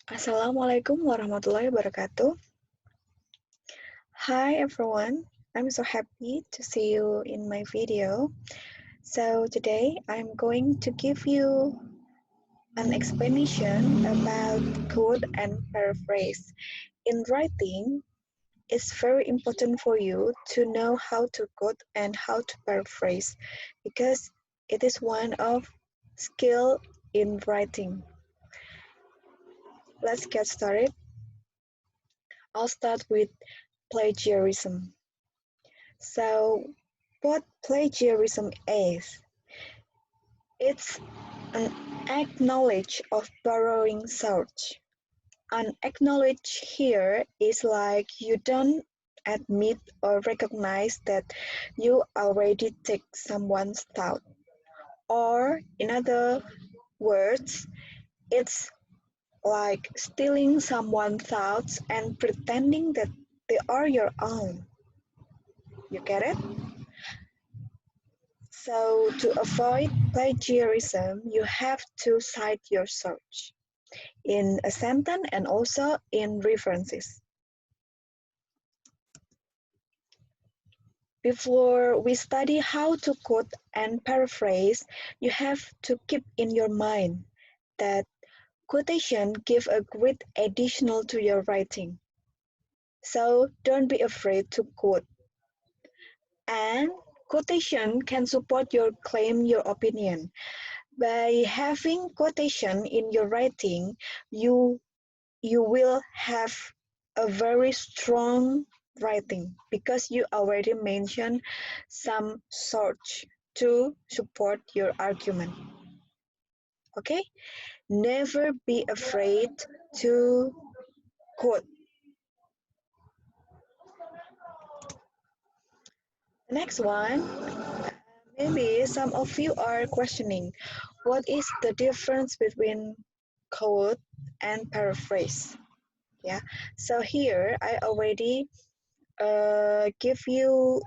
Assalamualaikum warahmatullahi wabarakatuh. Hi everyone, I'm so happy to see you in my video. So today I'm going to give you an explanation about quote and paraphrase. In writing, it's very important for you to know how to quote and how to paraphrase because it is one of skill in writing. Let's get started. I'll start with plagiarism. So, what plagiarism is? It's an acknowledge of borrowing source. An acknowledge here is like you don't admit or recognize that you already take someone's thought. Or, in other words, it's like stealing someone's thoughts and pretending that they are your own. You get it? So to avoid plagiarism, you have to cite your source in a sentence and also in references. Before we study how to quote and paraphrase, you have to keep in your mind that quotation give a great additional to your writing. So don't be afraid to quote. And quotation can support your claim, your opinion. By having quotation in your writing, you will have a very strong writing because you already mentioned some source to support your argument. Okay? Never be afraid to quote. The next one, maybe some of you are questioning what is the difference between quote and paraphrase. Yeah, so here I already give you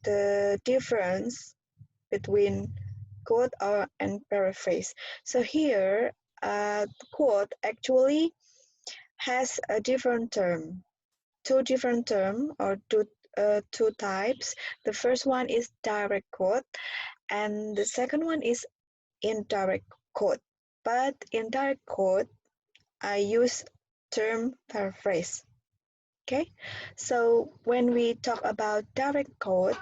the difference between quote or and paraphrase. So here, quote actually has a different term, two different term or two types. The first one is direct quote, and the second one is indirect quote. But indirect quote, I use term paraphrase. Okay, so when we talk about direct quote,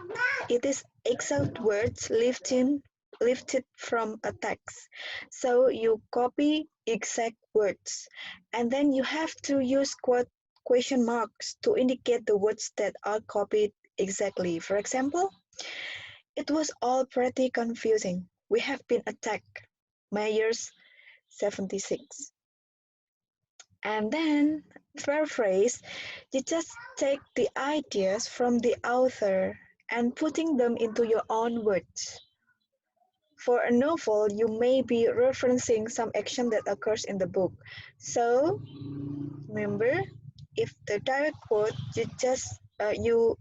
it is exact words lifted from a text. So you copy exact words, and then you have to use question marks to indicate the words that are copied exactly. For example, it was all pretty confusing. We have been attacked. Mayors 76. And then paraphrase, you just take the ideas from the author and putting them into your own words. For a novel, you may be referencing some action that occurs in the book. So remember, if the direct quote, you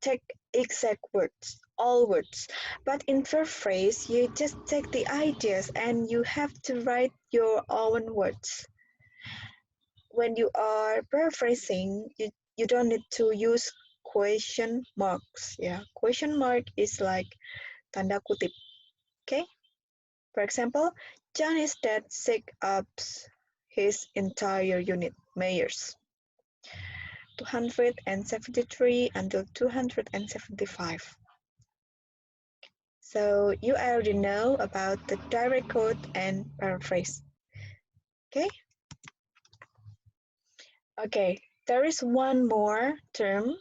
take exact words, all words. But in paraphrase, you just take the ideas and you have to write your own words. When you are paraphrasing, you don't need to use question marks. Yeah, question mark is like tanda kutip. Okay. For example, John is dead sick ups his entire unit, mayors. 273 until 275. So you already know about the direct quote and paraphrase. Okay. Okay. There is one more term.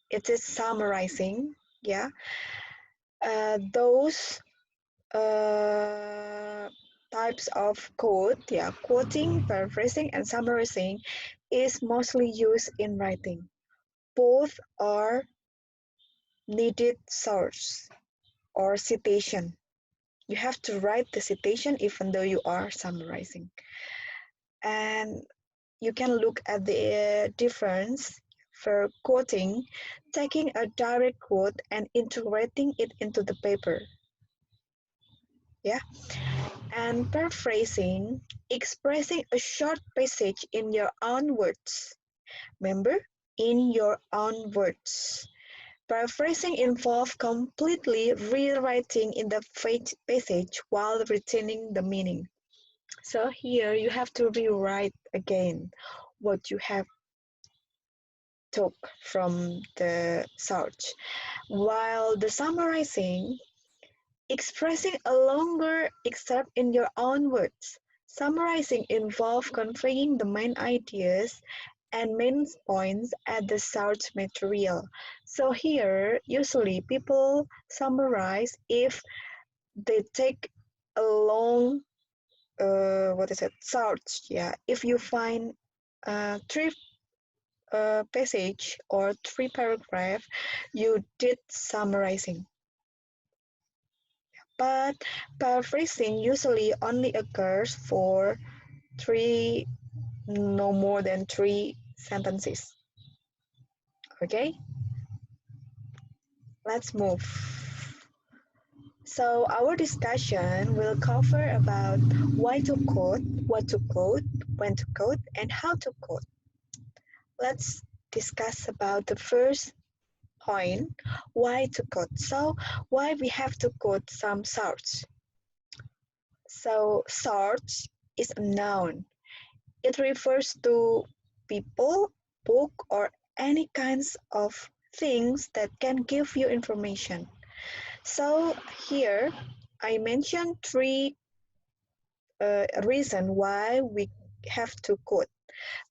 It is summarizing. Yeah. Those types of quote, yeah, quoting, paraphrasing, and summarizing is mostly used in writing. Both are needed source or citation. You have to write the citation even though you are summarizing. And you can look at the difference for quoting, taking a direct quote and integrating it into the paper. Yeah. And paraphrasing, expressing a short passage in your own words. Remember, in your own words. Paraphrasing involves completely rewriting in the passage while retaining the meaning. So here you have to rewrite again what you have took from the search. While the summarizing, expressing a longer excerpt in your own words. Summarizing involves conveying the main ideas and main points at the search material. So here, usually people summarize if they take a long, search. Yeah, if you find three passage or three paragraph, you did summarizing. But paraphrasing usually only occurs for three, no more than three sentences. Okay, let's move. So our discussion will cover about why to quote, what to quote, when to quote, and how to quote. Let's discuss about the first point, why to quote. So why we have to quote some source. So source is a noun. It refers to people, book, or any kinds of things that can give you information. So here I mentioned three reasons why we have to quote.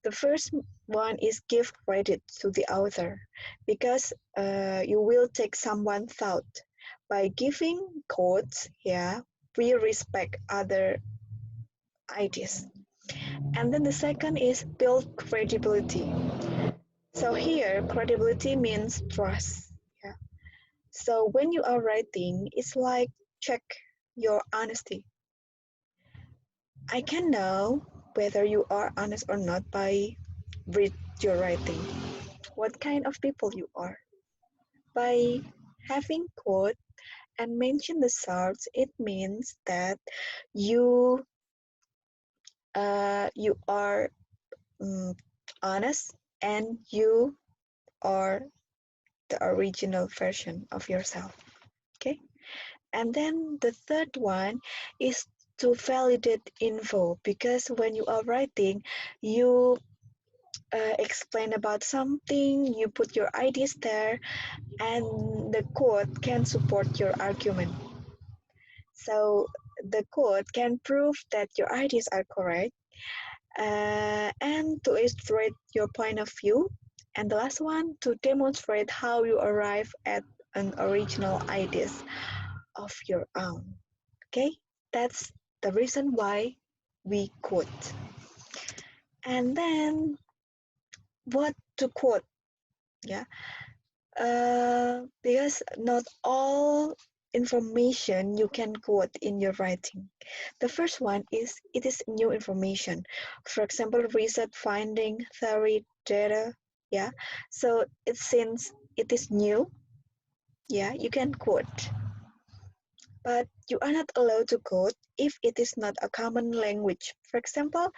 The first one is give credit to the author because you will take someone's thought. By giving quotes, yeah, we respect other ideas. And then the second is build credibility. So here, credibility means trust. Yeah. So when you are writing, it's like check your honesty. I can know whether you are honest or not by read your writing. What kind of people you are. By having quote and mention the source, it means that you you are honest and you are the original version of yourself. Okay. And then the third one is to validate info because when you are writing, you explain about something, you put your ideas there, and the quote can support your argument. So the quote can prove that your ideas are correct and to illustrate your point of view. And the last one, to demonstrate how you arrive at an original ideas of your own. Okay, that's the reason why we quote. And then what to quote? Yeah, because not all information you can quote in your writing. The first one is it is new information. For example, research finding, theory, data. Yeah, so it since it is new, yeah, you can quote. But you are not allowed to quote if it is not a common language. For example,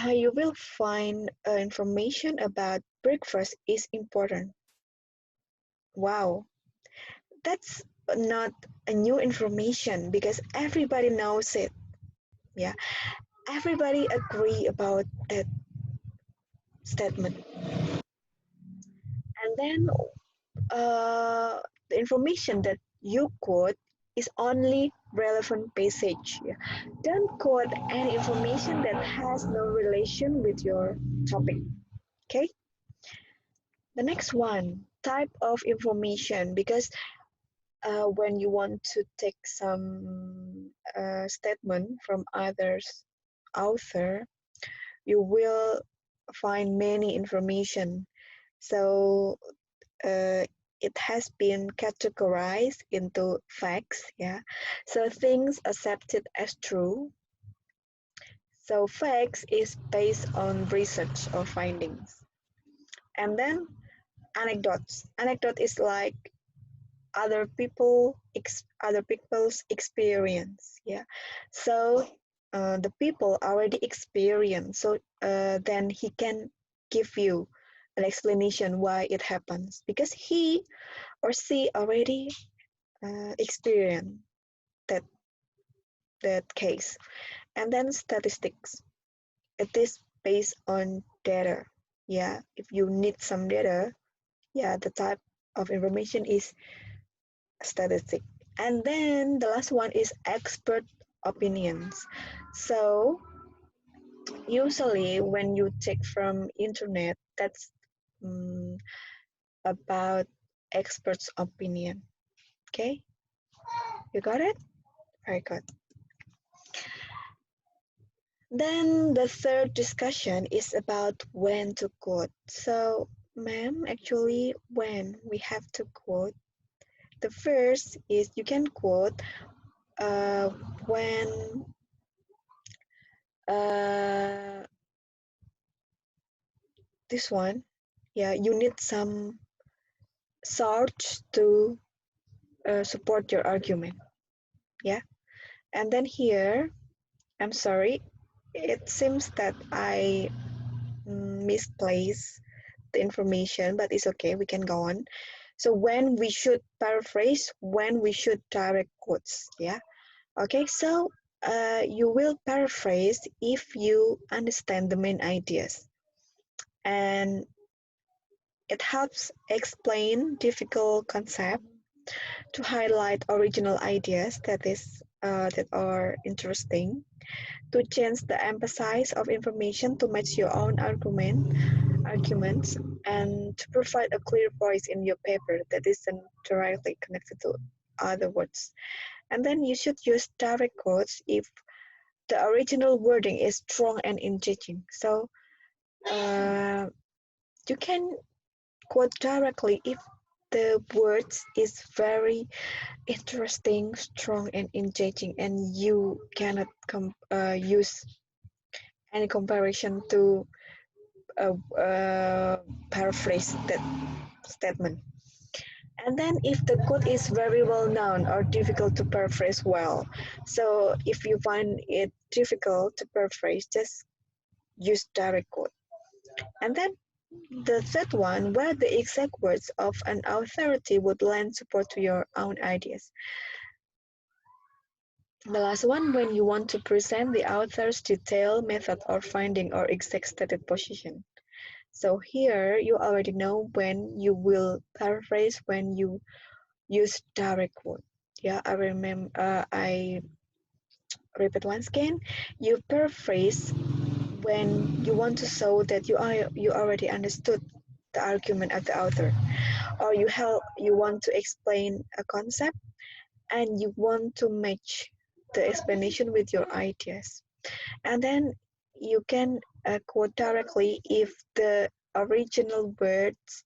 you will find information about breakfast is important. Wow, that's not a new information because everybody knows it. Yeah, everybody agree about that statement. And then the information that you quote is only relevant passage. Yeah. Don't quote any information that has no relation with your topic. Okay. The next one, type of information, because when you want to take some statement from others author, you will find many information. So it has been categorized into facts. Yeah, so things accepted as true. So facts is based on research or findings. And then anecdotes. Anecdote is like other people's experience. Yeah, so the people already experience, so then he can give you an explanation why it happens because he or she already experienced that case. And then statistics, it is based on data. Yeah, if you need some data, yeah, the type of information is statistic. And then the last one is expert opinions. So usually when you take from internet, that's um, about experts opinion. Okay, you got it? Very good. Then the third discussion is about when to quote. So, ma'am, actually, when we have to quote, the first is you can quote uh, when uh, this one, yeah, you need some source to support your argument, yeah. And then here, I'm sorry, it seems that I misplaced the information, but it's okay, we can go on. So when we should paraphrase, when we should direct quotes, yeah. Okay, so you will paraphrase if you understand the main ideas, and it helps explain difficult concepts to highlight original ideas that are interesting, to change the emphasis of information to match your own arguments, and to provide a clear voice in your paper that isn't directly connected to other words. And then you should use direct quotes if the original wording is strong and engaging. So uh, you can quote directly if the words is very interesting, strong, and engaging, and you cannot use any comparison to paraphrase that statement. And then if the quote is very well known or difficult to paraphrase well, so if you find it difficult to paraphrase, just use direct quote. And then the third one, where the exact words of an authority would lend support to your own ideas. The last one, when you want to present the author's detailed method or finding or exact stated position. So here you already know when you will paraphrase, when you use direct quote. Yeah, I remember. I repeat once again. You paraphrase when you want to show that you already understood the argument of the author, or you want to explain a concept and you want to match the explanation with your ideas. And then you can quote directly if the original words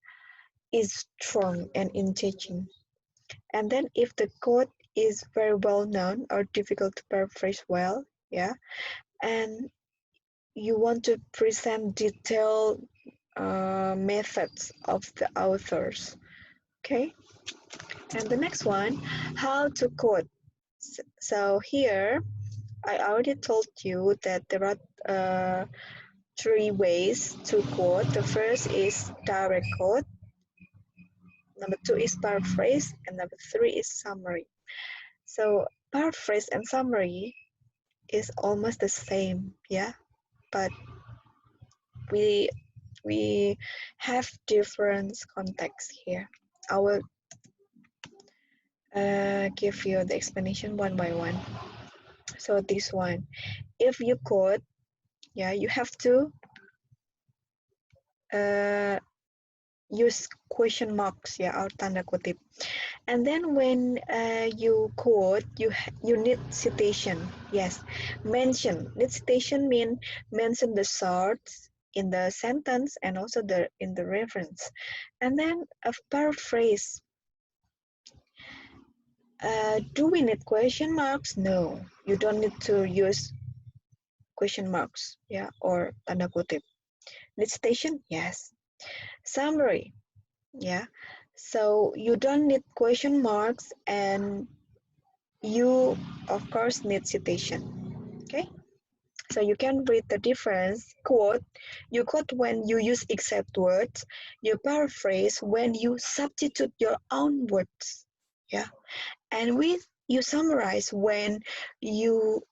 is strong and engaging. And then if the quote is very well known or difficult to paraphrase well, yeah, and you want to present detailed methods of the authors, okay? And the next one, how to quote. So here, I already told you that there are three ways to quote. The first is direct quote, number two is paraphrase, and number three is summary. So paraphrase and summary is almost the same, yeah, but we we have different contexts here. I will give you the explanation one by one. So this one, if you quote, yeah, you have to uh, use question marks, yeah, or tanda kutip. And then when you quote, you need citation. Yes, mention. Need citation mean mention the source in the sentence and also in the reference. And then a paraphrase. Do we need question marks? No, you don't need to use question marks, yeah, or tanda kutip. Need citation? Yes. Summary, yeah. So you don't need question marks, and you of course need citation. Okay, so you can read the difference. Quote, you quote when you use exact words. You paraphrase when you substitute your own words. Yeah, and with you summarize when you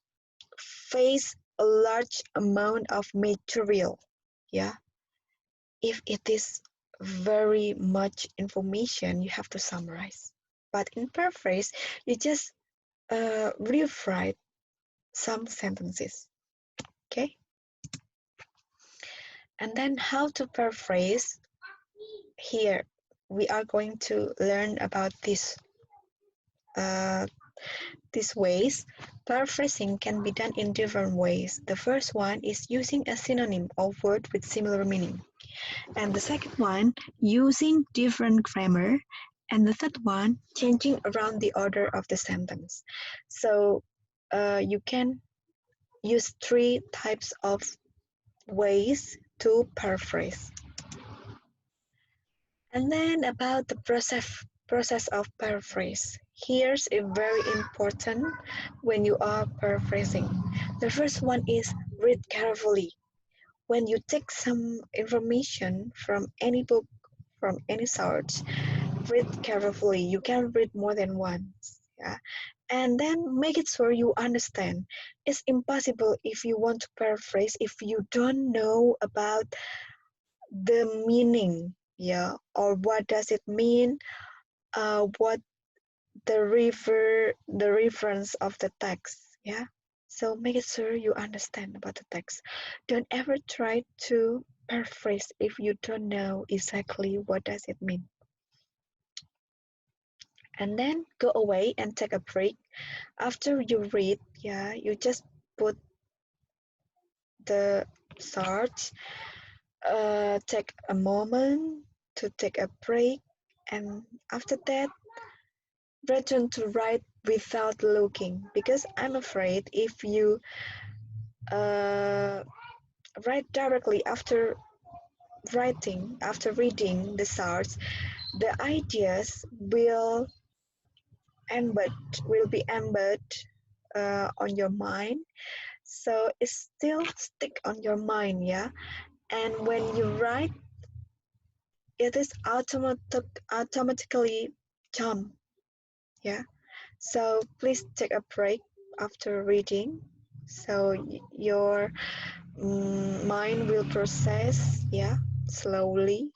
face a large amount of material. Yeah, if it is very much information, you have to summarize. But in paraphrase, you just rewrite some sentences. Okay, and then how to paraphrase. Here we are going to learn about uh, these ways. Paraphrasing can be done in different ways. The first one is using a synonym or word with similar meaning. And the second one, using different grammar. And the third one, changing around the order of the sentence. So you can use three types of ways to paraphrase. And then about the process of paraphrase. Here's a very important when you are paraphrasing. The first one is read carefully. When you take some information from any book, from any source, read carefully. You can read more than once. Yeah. And then make it sure you understand. It's impossible if you want to paraphrase if you don't know about the meaning, yeah, or what does it mean, what the reference of the text, yeah. So make it sure you understand about the text. Don't ever try to paraphrase if you don't know exactly what does it mean. And then go away and take a break. After you read, yeah, you just put the search, take a moment to take a break, and after that return to write without looking, because I'm afraid if you uh, write directly after reading the source, the ideas embed will be embedded on your mind, so it still stick on your mind, yeah. And when you write, it is automatically jump, yeah. So please take a break after reading, so your mind will process, yeah, slowly,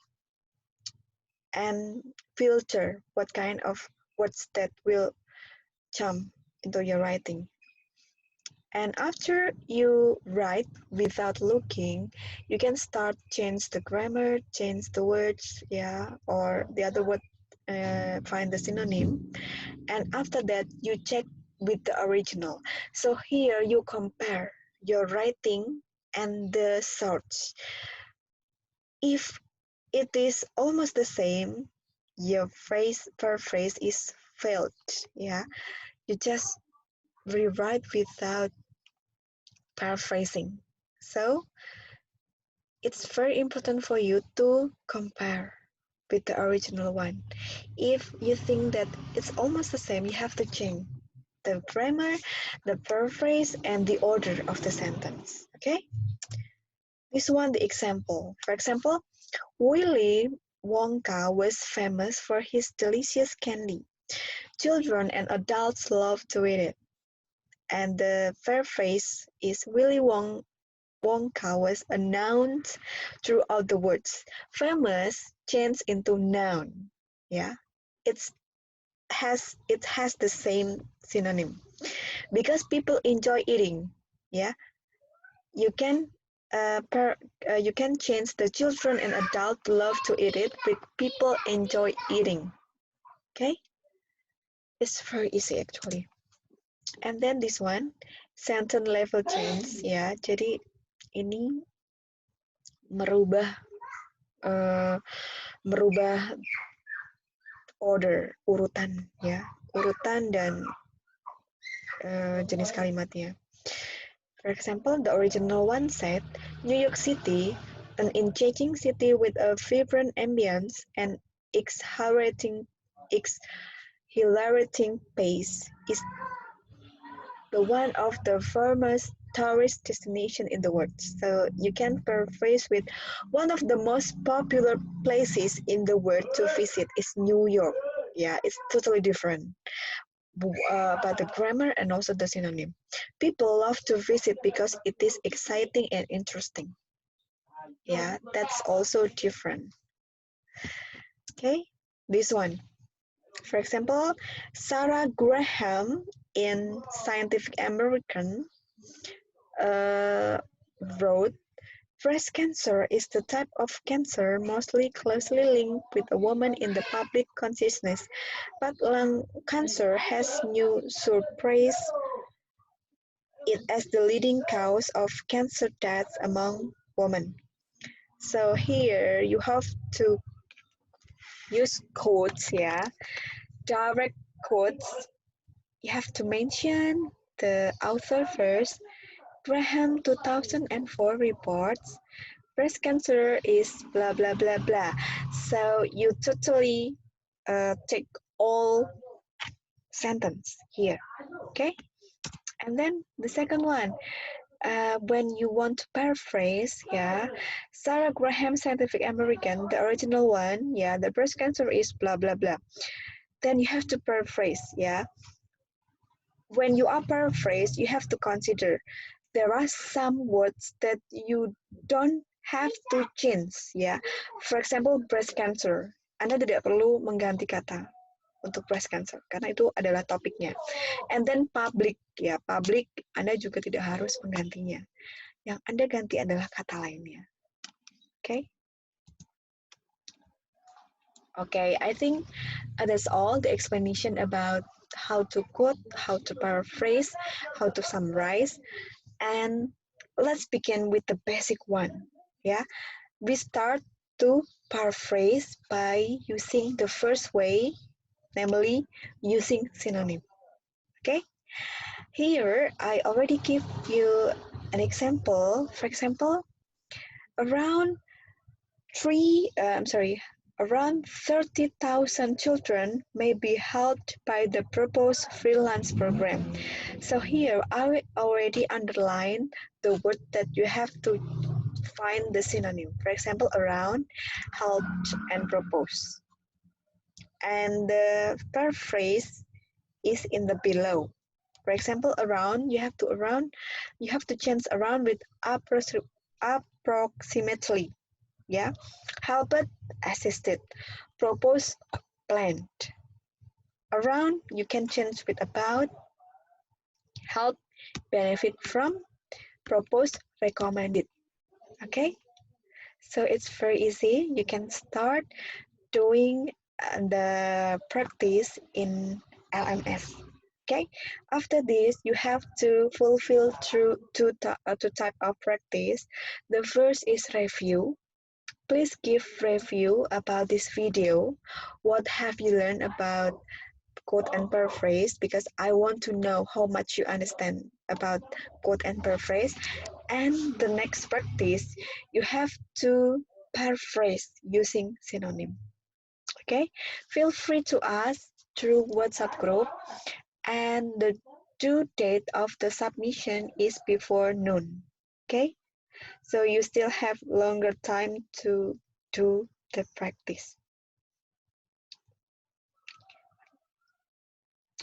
and filter what kind of words that will jump into your writing. And after you write without looking, you can start change the grammar, change the words, yeah, or the other word, find the synonym. And after that, you check with the original. So here you compare your writing and the source. If it is almost the same, your phrase paraphrase is failed. Yeah, you just rewrite without paraphrasing. So it's very important for you to compare with the original one. If you think that it's almost the same, you have to change the grammar, the paraphrase, and the order of the sentence. Okay? This one, the example. For example, Willy Wonka was famous for his delicious candy. Children and adults love to eat it. And the paraphrase is Wonka was a noun throughout the words. Famous changed into noun. Yeah, it has the same synonym because people enjoy eating. Yeah, you can you can change the children and adult love to eat it with people enjoy eating. Okay, it's very easy actually. And then this one, sentence level change, ya. Jadi ini merubah uh, merubah urutan, ya, urutan dan jenis kalimatnya. For example, the original one said, New York City, an enchanting city with a vibrant ambience and exhilarating pace is the one of the famous tourist destination in the world. So you can paraphrase with one of the most popular places in the world to visit is New York. Yeah, it's totally different about the grammar and also the synonym. People love to visit because it is exciting and interesting. Yeah, that's also different. Okay, this one. For example, Sarah Graham in Scientific American uh, wrote, breast cancer is the type of cancer mostly closely linked with a woman in the public consciousness, but lung cancer has new surprised it as the leading cause of cancer deaths among women. So here you have to use quotes, yeah, direct quotes. You have to mention the author first. Graham 2004 reports breast cancer is blah blah blah blah. So you totally take all sentence here, okay? And then the second one, when you want to paraphrase, yeah, Sarah Graham Scientific American, the original one, yeah, the breast cancer is blah blah blah. Then you have to paraphrase, yeah. When you are paraphrase, you have to consider there are some words that you don't have to change, ya. For example, breast cancer. Anda tidak perlu mengganti kata untuk breast cancer karena itu adalah topiknya. And then public, ya, public Anda juga tidak harus menggantinya. Yang Anda ganti adalah kata lainnya. Okay? Okay, I think that's all the explanation about how to quote, how to paraphrase, how to summarize. And let's begin with the basic one. Yeah, we start to paraphrase by using the first way, namely using synonym. Okay, here I already give you an example. For example, around around 30,000 children may be helped by the proposed freelance program. So here I already underline the word that you have to find the synonym. For example, around, helped, and propose. And the paraphrase is in the below. For example, around, you have to change around with approximately. Yeah, helped, assisted, propose, planned. Around, you can change with about, help, benefit from, propose, recommended. Okay, so it's very easy. You can start doing the practice in LMS. Okay, after this, you have to fulfill two type of practice. The first is review. Please give review about this video. What have you learned about quote and paraphrase? Because I want to know how much you understand about quote and paraphrase. And the next practice, you have to paraphrase using synonym. Okay, feel free to ask through WhatsApp group, and the due date of the submission is before noon. Okay, so you still have longer time to do the practice.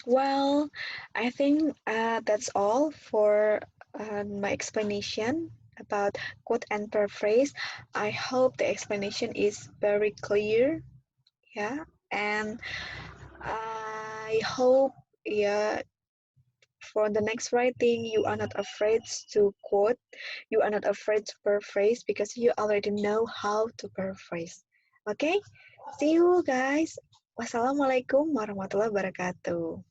Well, I think that's all for my explanation about quote and paraphrase. I hope the explanation is very clear. Yeah, and I hope, yeah, for the next writing, you are not afraid to quote, you are not afraid to paraphrase because you already know how to paraphrase. Okay, see you guys. Wassalamualaikum warahmatullahi wabarakatuh.